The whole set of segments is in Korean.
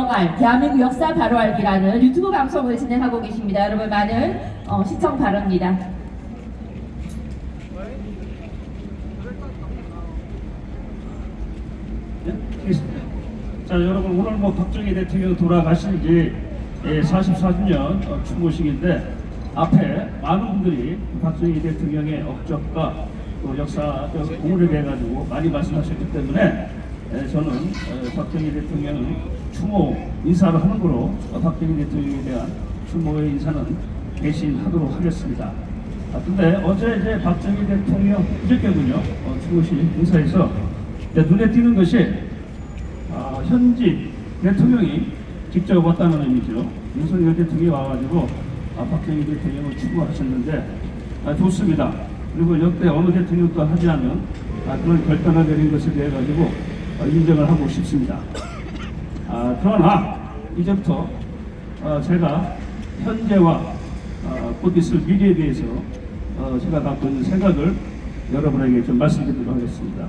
바로알 대한민국 역사 바로알기라는 유튜브 방송을 진행하고 계십니다. 여러분 많은 시청 바랍니다. 자, 여러분 오늘 박정희 대통령 돌아가신 지 44주년 추모식인데 앞에 많은 분들이 박정희 대통령의 업적과 또 역사적 공헌에 대해 가지고 많이 말씀하셨기 때문에 저는 박정희 대통령 추모 인사를 하는 거로 박정희 대통령에 대한 추모의 인사는 대신하도록 하겠습니다. 근데 어제 이제 박정희 대통령 그저께군요 추모식 인사에서 눈에 띄는 것이 현직 대통령이 직접 왔다는 의미죠. 윤석열 대통령이 와가지고 박정희 대통령을 추모하셨는데 좋습니다. 그리고 역대 어느 대통령도 하지 않은 그런 결단을 내린 것에 대해 가지고 인정을 하고 싶습니다. 그러나 이제부터 제가 현재와 곧 있을 미래에 대해서 제가 갖고 있는 생각을 여러분에게 좀 말씀드리도록 하겠습니다.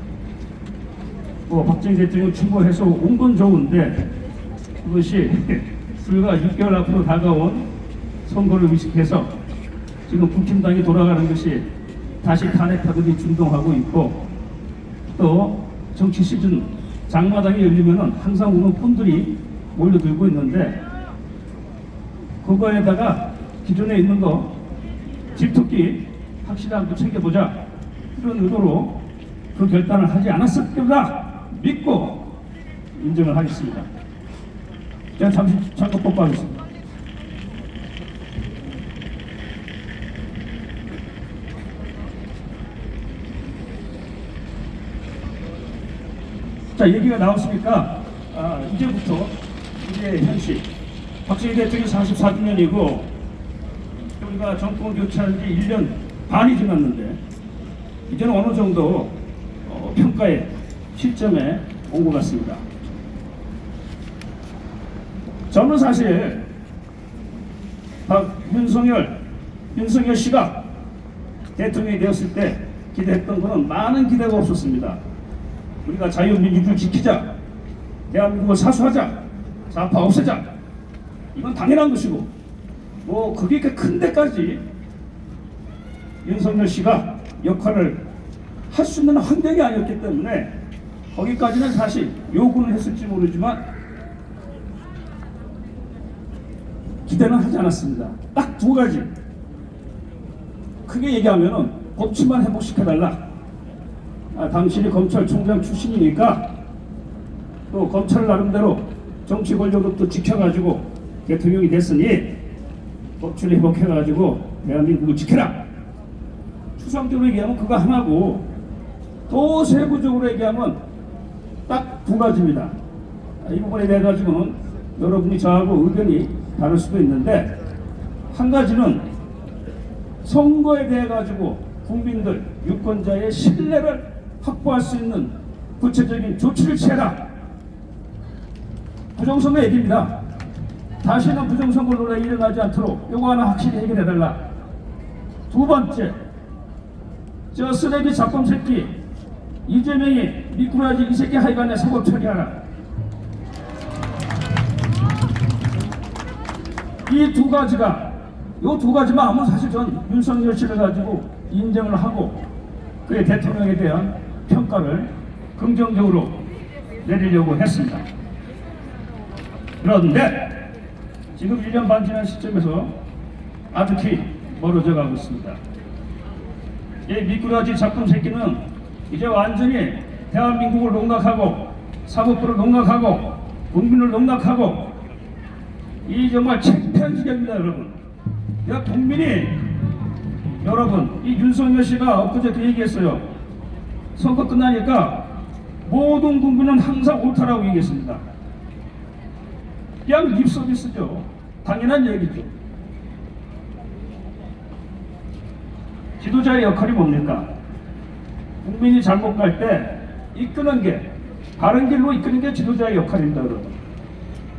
박정희 대통령 추모해서 온 건 좋은데 그것이 불과 6개월 앞으로 다가온 선거를 의식해서 지금 국힘당이 돌아가는 것이 다시 탄핵파들이 준동하고 있고 또 정치 시즌 장마당이 열리면은 항상 오는 분들이 몰려들고 있는데 그거에다가 기존에 있는 거 집토끼 확실하게 챙겨보자 이런 의도로 그 결단을 하지 않았을 거다 믿고 인정을 하겠습니다. 제가 잠깐 뽀뽀하겠습니다. 자, 얘기가 나왔으니까 이제부터 이제 현실 박정희 대통령 44주년이고 우리가 정권 교체한 지 1년 반이 지났는데 이제는 어느 정도 평가의 시점에 온 것 같습니다. 저는 사실 윤석열 씨가 대통령이 되었을 때 기대했던 것은 많은 기대가 없었습니다. 우리가 자유민주주의를 지키자, 대한민국을 사수하자, 좌파 없애자, 이건 당연한 것이고 그게 큰 데까지 윤석열 씨가 역할을 할 수 있는 환경이 아니었기 때문에 거기까지는 사실 요구는 했을지 모르지만 기대는 하지 않았습니다. 딱 두 가지 크게 얘기하면은 법치만 회복시켜달라. 당신이 검찰총장 출신이니까 또 검찰 나름대로 정치 권력도 지켜가지고 대통령이 됐으니 법치를 회복해가지고 대한민국을 지켜라. 추상적으로 얘기하면 그거 하나고 또 세부적으로 얘기하면 딱 두 가지입니다. 이 부분에 대해 가지고는 여러분이 저하고 의견이 다를 수도 있는데 한 가지는 선거에 대해 가지고 국민들 유권자의 신뢰를 확보할 수 있는 구체적인 조치를 취해라. 부정선거 얘기입니다. 다시는 부정선거 논란이 일어나지 않도록 요거 하나 확실히 해결해달라. 두 번째, 저 쓰레기 잡범 새끼 이재명이 미꾸라지 이 새끼 하여간에 사고 처리하라. 이 두 가지가 요 두 가지만 하면 사실 전 윤석열 씨를 가지고 인정을 하고 그의 대통령에 대한 평가를 긍정적으로 내리려고 했습니다. 그런데 지금 1년 반 지난 시점에서 아득히 멀어져 가고 있습니다. 이 미꾸라지 잡범 새끼는 이제 완전히 대한민국을 농락하고 사법부를 농락하고 국민을 농락하고 이 정말 창피한 지경입니다. 여러분, 여러분 이 윤석열 씨가 엊그제 그 얘기했어요. 선거 끝나니까 모든 국민은 항상 옳다라고 얘기했습니다. 그냥 립서비스죠. 당연한 얘기죠. 지도자의 역할이 뭡니까? 국민이 잘못 갈 때 이끄는 게 바른 길로 이끄는 게 지도자의 역할입니다. 여러분,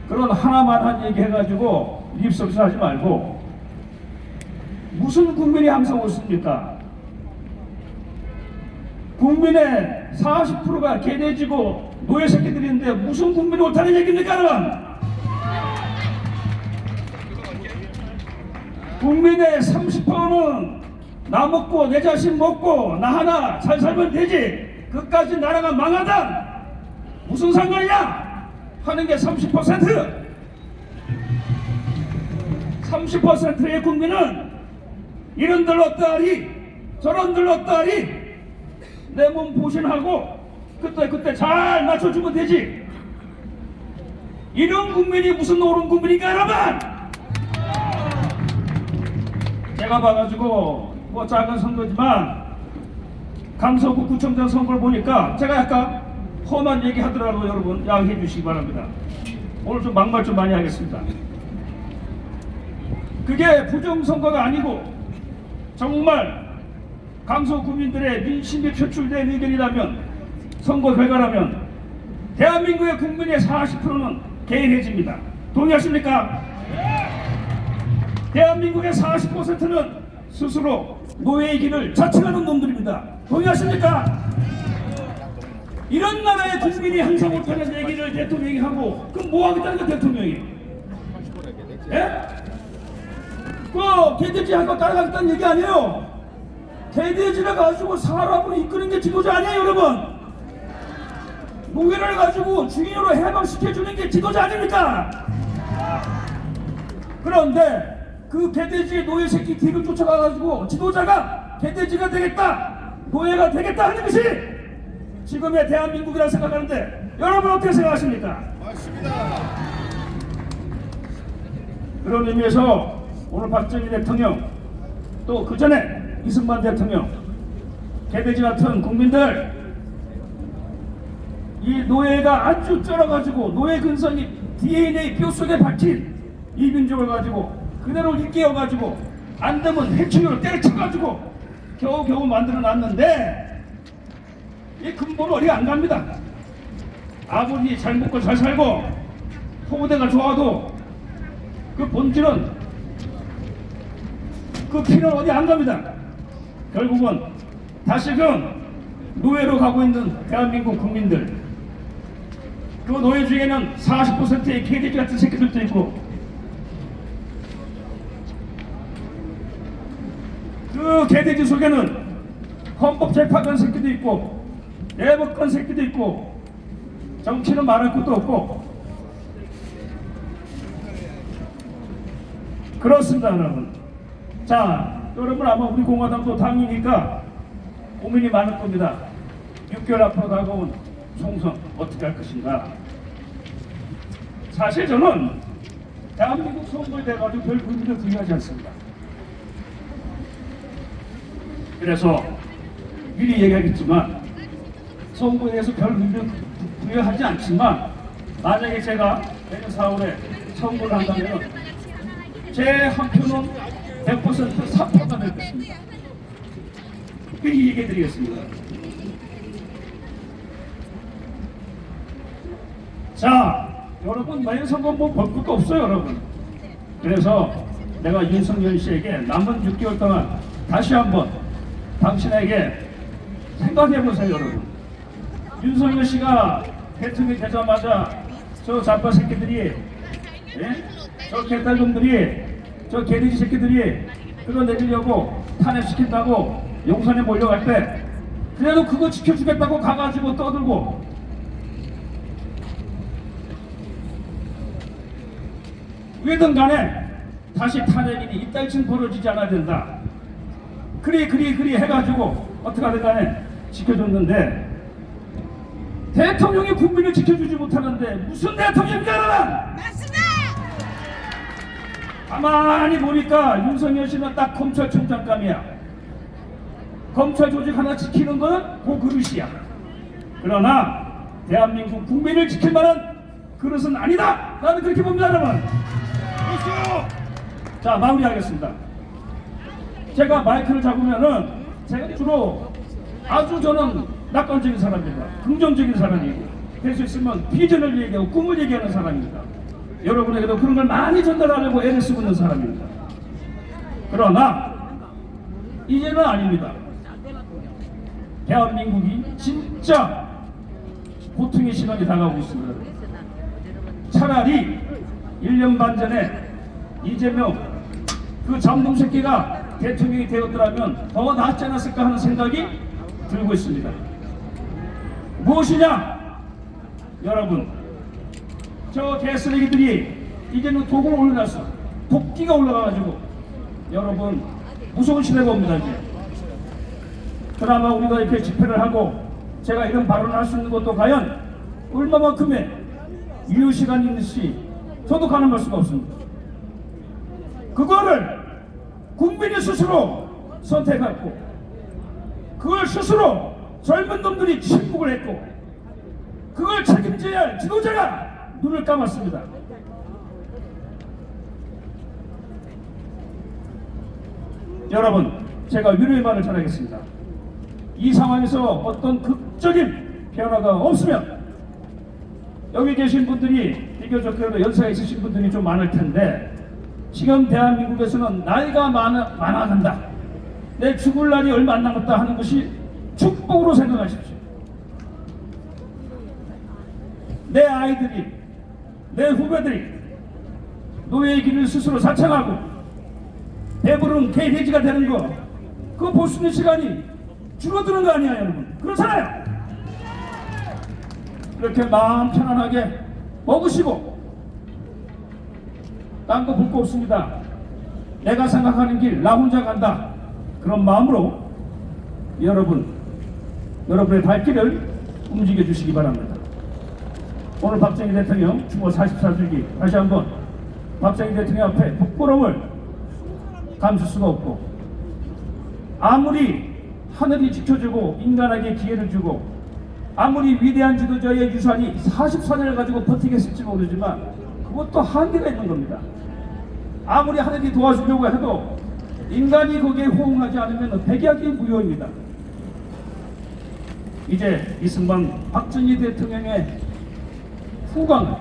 그런 하나만한 얘기 해가지고 립서비스 하지 말고 무슨 국민이 항상 옳습니까? 국민의 40%가 개돼지고 노예 새끼들인데 무슨 국민이 옳다는 얘기입니까? 여러분, 국민의 30%는 나 먹고 내 자식 먹고 나 하나 잘 살면 되지, 그까지 나라가 망하다 무슨 상관이냐 하는 게 30%. 30%의 국민은 이런들 어떠하리 저런들 어떠하리 내 몸 보신하고 그때 잘 맞춰주면 되지. 이런 국민이 무슨 옳은 국민인가 여러분. 제가 봐가지고 뭐 작은 선거지만 강서구 구청장 선거를 보니까 제가 약간 험한 얘기 하더라도 여러분 양해해 주시기 바랍니다. 오늘 좀 막말 좀 많이 하겠습니다. 그게 부정선거가 아니고 정말 강서 구민들의 민심이 표출된 의견이라면, 선거 결과라면 대한민국의 국민의 40%는 개인해집니다. 동의하십니까? 대한민국의 40%는 스스로 노예의 길을 자청하는 놈들입니다. 동의하십니까? 이런 나라의 국민이 항상 못하는 얘기를 대통령이 하고 그럼 뭐 하겠다는 거 대통령이? 예? 그 개돼지하고 따라가겠다는 얘기 아니에요. 개돼지를 가지고 사람으로 이끄는 게 지도자 아니에요 여러분. 노예를 가지고 주인으로 해방시켜주는 게 지도자 아닙니까? 그런데 그 개돼지의 노예 새끼 뒤를 쫓아가가지고 지도자가 개돼지가 되겠다, 노예가 되겠다 하는 것이 지금의 대한민국이라고 생각하는데 여러분 어떻게 생각하십니까? 맞습니다. 그런 의미에서 오늘 박정희 대통령 또 그 전에 이승만 대통령 개돼지 같은 국민들, 이 노예가 아주 쩔어가지고 노예 근성이 DNA 뼈 속에 박힌 이 민족을 가지고 그대로 일깨워가지고 안 되면 해충으로 때려쳐가지고 겨우겨우 만들어놨는데 이 근본 어디 안 갑니다. 아버지 잘 먹고 잘 살고 포부대가 좋아도 그 본질은 그 피는 어디 안 갑니다. 결국은 다시금 노예로 가고 있는 대한민국 국민들, 그 노예 중에는 40%의 개돼지 같은 새끼들도 있고 그 개돼지 속에는 헌법재판관 새끼도 있고 대법관 새끼도 있고 정치는 말할 것도 없고 그렇습니다 여러분. 자 여러분 아마 우리 공화당도 당이니까 고민이 많을 겁니다. 6개월 앞으로 다가온 총선 어떻게 할 것인가. 사실 저는 대한민국 선거에 대해서 별 의미를 부여하지 않습니다. 그래서 미리 얘기하겠지만 선거에 대해서 별 의미를 부여하지 않지만 만약에 제가 내년 4월에 선거를 한다면 제 한 표는 100% 사표가 될 것입니다. 미리 얘기해 드리겠습니다. 자 여러분 내년 선거 뭐 볼 것도 없어요 여러분. 그래서 내가 윤석열 씨에게 남은 6개월 동안 다시 한번 당신에게 생각해 보세요 여러분. 윤석열 씨가 대통령이 되자마자 저 자빠 새끼들이, 예? 저 개딸놈들이, 저 개돼지 새끼들이 그거 내리려고 탄핵시킨다고 용산에 몰려갈 때 그래도 그거 지켜주겠다고 가가지고 떠들고 왜든 간에 다시 탄핵이니 이따위쯤 벌어지지 않아야 된다. 그리 해가지고 어떻게 하든 간에 지켜줬는데 대통령이 국민을 지켜주지 못하는데 무슨 대통령입니까? 맞습니다. 가만히 보니까 윤석열 씨는 딱 검찰총장감이야. 검찰 조직 하나 지키는 거는 그 그릇이야. 그러나 대한민국 국민을 지킬 만한 그릇은 아니다. 나는 그렇게 봅니다 여러분. 자 마무리하겠습니다. 제가 마이크를 잡으면은 제가 주로 아주 저는 낙관적인 사람입니다. 긍정적인 사람이고 될 수 있으면 비전을 얘기하고 꿈을 얘기하는 사람입니다. 여러분에게도 그런 걸 많이 전달하려고 애를 쓰고 있는 사람입니다. 그러나 이제는 아닙니다. 대한민국이 진짜 고통의 시간이 다가오고 있습니다. 차라리 1년 반 전에 이재명 그 장동 새끼가 대통령이 되었더라면 더 낫지 않았을까 하는 생각이 들고 있습니다. 무엇이냐? 여러분, 저 개쓰레기들이 이제는 독을 올려놨어. 독기가 올라가가지고 여러분 무서운 시대가 옵니다. 이제 그나마 우리가 이렇게 집회를 하고 제가 이런 발언을 할 수 있는 것도 과연 얼마만큼의 유효 시간이 있는지 저도 가늠할 수가 없습니다. 그거를 국민이 스스로 선택했고 그걸 스스로 젊은 놈들이 침묵을 했고 그걸 책임져야 할 지도자가 눈을 감았습니다. 여러분, 제가 위로의 말을 전하겠습니다. 이 상황에서 어떤 극적인 변화가 없으면 여기 계신 분들이 비교적 연세가 있으신 분들이 좀 많을 텐데 지금 대한민국에서는 나이가 많아간다, 내 죽을 날이 얼마 안 남았다 하는 것이 축복으로 생각하십시오. 내 아이들이, 내 후배들이 노예의 길을 스스로 사창하고 배부른 개돼지가 되는 거, 그거 볼 수 있는 시간이 줄어드는 거 아니야, 여러분? 그렇잖아요. 이렇게 마음 편안하게 먹으시고 딴 거 볼 거 없습니다. 내가 생각하는 길 나 혼자 간다, 그런 마음으로 여러분의 발길을 움직여 주시기 바랍니다. 오늘 박정희 대통령 추모 44주기 다시 한번 박정희 대통령 앞에 부끄러움을 감출 수가 없고, 아무리 하늘이 지켜주고 인간에게 기회를 주고 아무리 위대한 지도자의 유산이 44년을 가지고 버티겠을지 모르지만 그것도 한계가 있는 겁니다. 아무리 하늘이 도와주려고 해도 인간이 거기에 호응하지 않으면 백약이 무효입니다. 이제 이승만 박정희 대통령의 후광,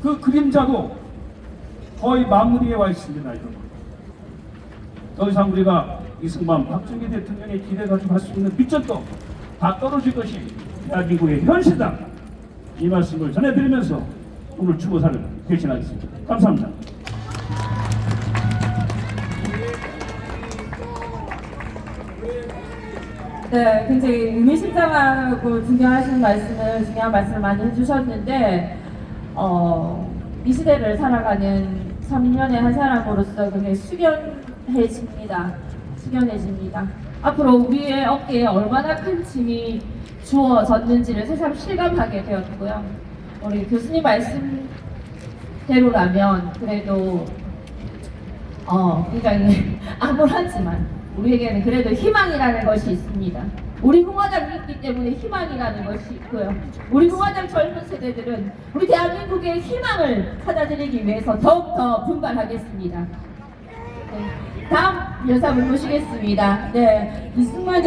그 그림자도 거의 마무리에 와 있습니다. 더 이상 우리가 이승만 박정희 대통령의 기대 가지고 갈 수 있는 빗전도 다 떨어질 것이 대한민국의 현실이다, 이 말씀을 전해드리면서 오늘 추모사를 개신하겠습니다. 감사합니다. 네, 굉장히 의미심장하고 중요한 말씀을 많이 해주셨는데, 이 시대를 살아가는 3년의 한 사람으로서 굉장히 숙연해집니다. 앞으로 우리의 어깨에 얼마나 큰 짐이 주어졌는지를 새삼 실감하게 되었고요. 우리 교수님 말씀대로라면 그래도 굉장히 암울하지만 우리에게는 그래도 희망이라는 것이 있습니다. 우리 공화당이 있기 때문에 희망이라는 것이 있고요. 우리 공화당 젊은 세대들은 우리 대한민국의 희망을 찾아드리기 위해서 더욱더 분발하겠습니다. 네, 다음 여사분 모시겠습니다. 네, 이승만